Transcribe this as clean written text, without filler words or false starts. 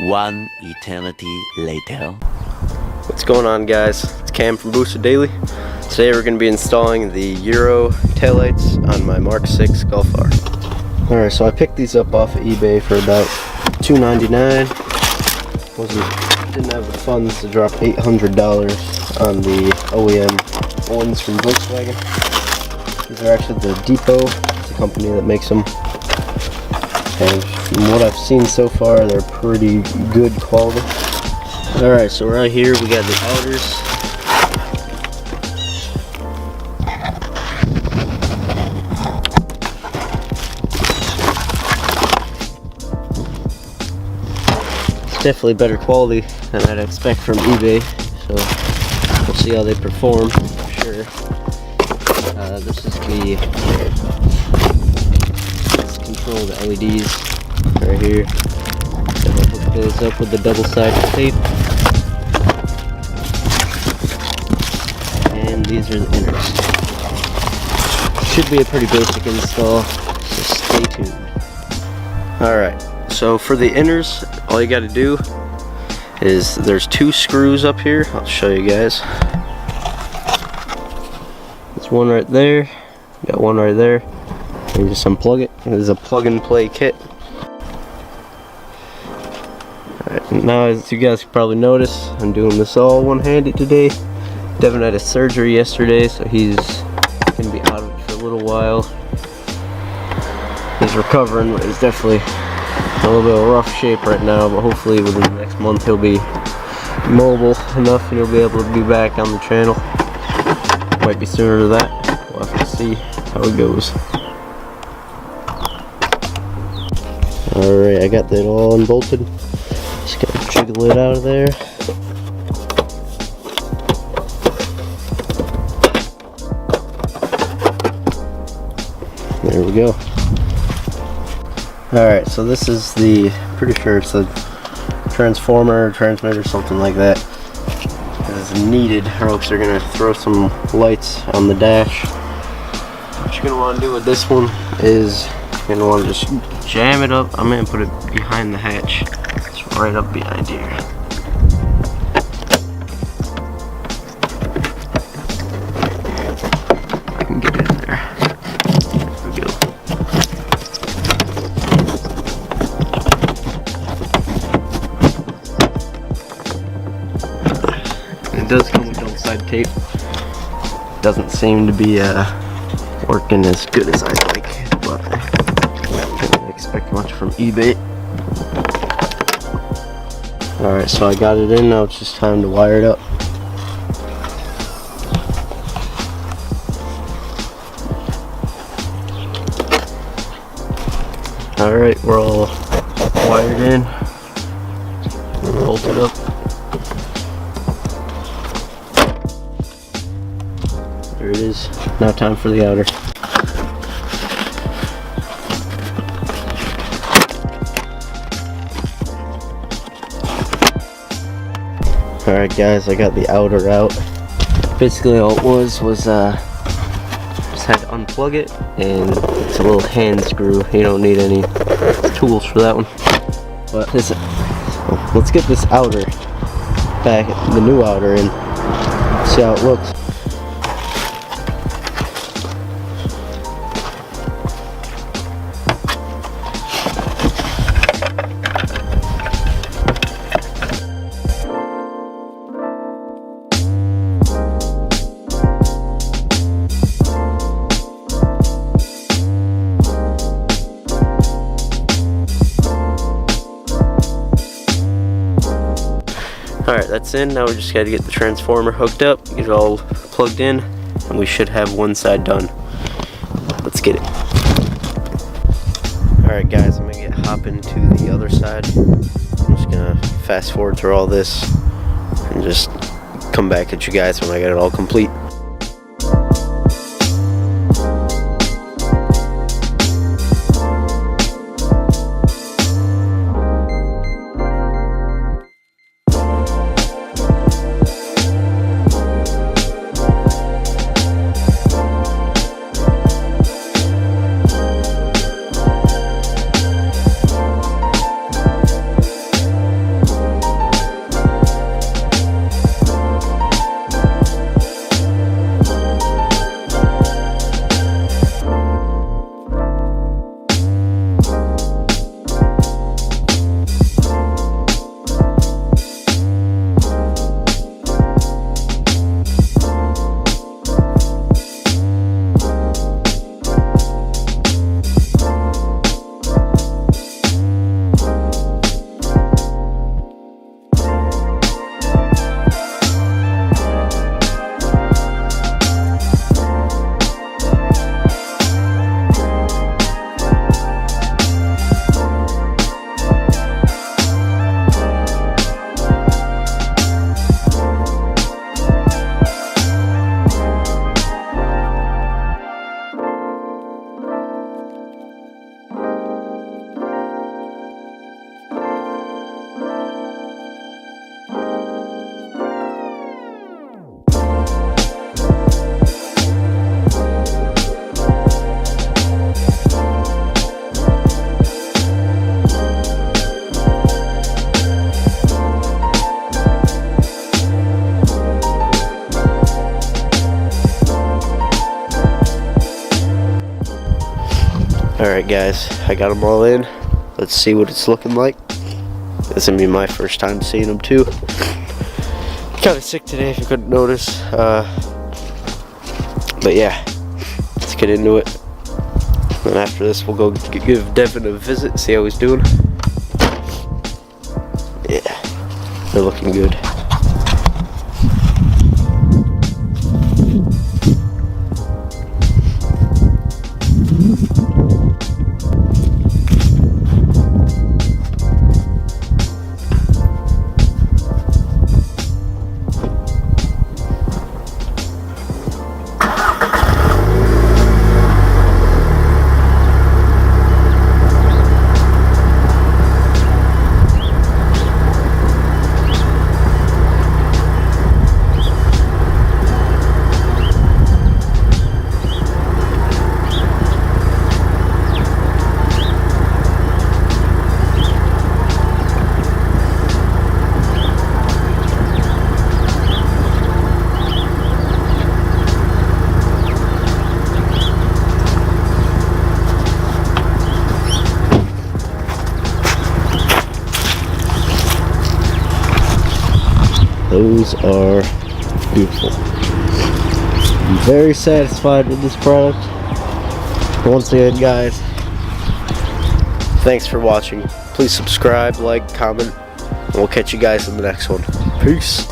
One eternity later. What's going on, guys? It's Cam from Booster Daily. Today we're going to be installing the Euro taillights on my Mark 6 Golf R. Alright, so I picked these up off of eBay for about $2.99. Didn't have the funds to drop $800 on the OEM ones from Volkswagen. These are actually the DEPO. It's a company that makes them. And from what I've seen so far, they're pretty good quality. Alright, so right here we got the outers. It's definitely better quality than I'd expect from eBay, so we'll see how they perform for sure. This is control the LEDs right here. So I'll hook those up with the double-sided tape. And these are the inners. Should be a pretty basic install, so stay tuned. Alright, so for the inners, all you gotta do is there's two screws up here. I'll show you guys. There's one right there, got one right there. You just unplug it. It is a plug-and-play kit. Alright, now as you guys can probably notice, I'm doing this all one-handed today. Devin had a surgery yesterday, so he's gonna be out of it for a little while. He's recovering, but he's definitely in a little bit of rough shape right now, but hopefully within the next month he'll be mobile enough and he'll be able to be back on the channel. Might be sooner than that. We'll have to see how it goes. Alright, I got that all unbolted. Just gotta jiggle it out of there. There we go. Alright, so this is the, pretty sure it's a transformer, transmitter, something like that. Is needed, or else they're gonna throw some lights on the dash. What you're gonna want to do with this one is you're gonna want to just jam it up. I'm gonna put it behind the hatch. It's right up behind here. I can get it in there. There we go. It does come with double-sided tape. Doesn't seem to be working as good as I'd like, but I didn't expect much from eBay. Alright, so I got it in, now it's just time to wire it up. Alright, we're all wired in, bolted up. There it is. Now time for the outer. Alright guys, I got the outer out. Basically all it was just had to unplug it, and it's a little hand screw. You don't need any tools for that one. But this, let's get this outer back, the new outer in, see how it looks. Alright, that's in. Now we just got to get the transformer hooked up, get it all plugged in, and we should have one side done. Let's get it. Alright guys, I'm going to hop into the other side. I'm just going to fast forward through all this and just come back at you guys when I get it all complete. Alright guys, I got them all in. Let's see what it's looking like. This is gonna be my first time seeing them too. Kinda sick today if you couldn't notice. But yeah, let's get into it. And after this we'll go give Devin a visit, see how he's doing. Yeah, they're looking good. Those are beautiful. I'm very satisfied with this product. Once again guys, thanks for watching. Please subscribe, like, comment, and we'll catch you guys in the next one. Peace.